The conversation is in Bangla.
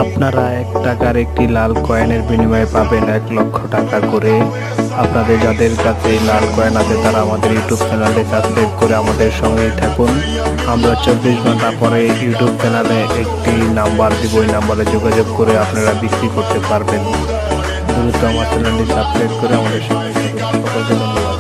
আপনারা 1 টাকার একটি লাল কয়েনের বিনিময়ে পাবেন 1 লক্ষ টাকা করে। আপনাদের যাদের কাছে এই লাল কয়েন আছে তারা আমাদের ইউটিউব চ্যানেলটি সাবস্ক্রাইব করে আমাদের সঙ্গেই থাকুন। আমরা 24 ঘন্টা পরে ইউটিউব চ্যানেলে একটি নাম্বার দিব, ওই নাম্বারে যোগাযোগ করে আপনারা বিক্রি করতে পারবেন। দ্রুত আমার চ্যানেলটি সাবস্ক্রাইব করে আমাদের সঙ্গে থাকুন। সকলকে ধন্যবাদ।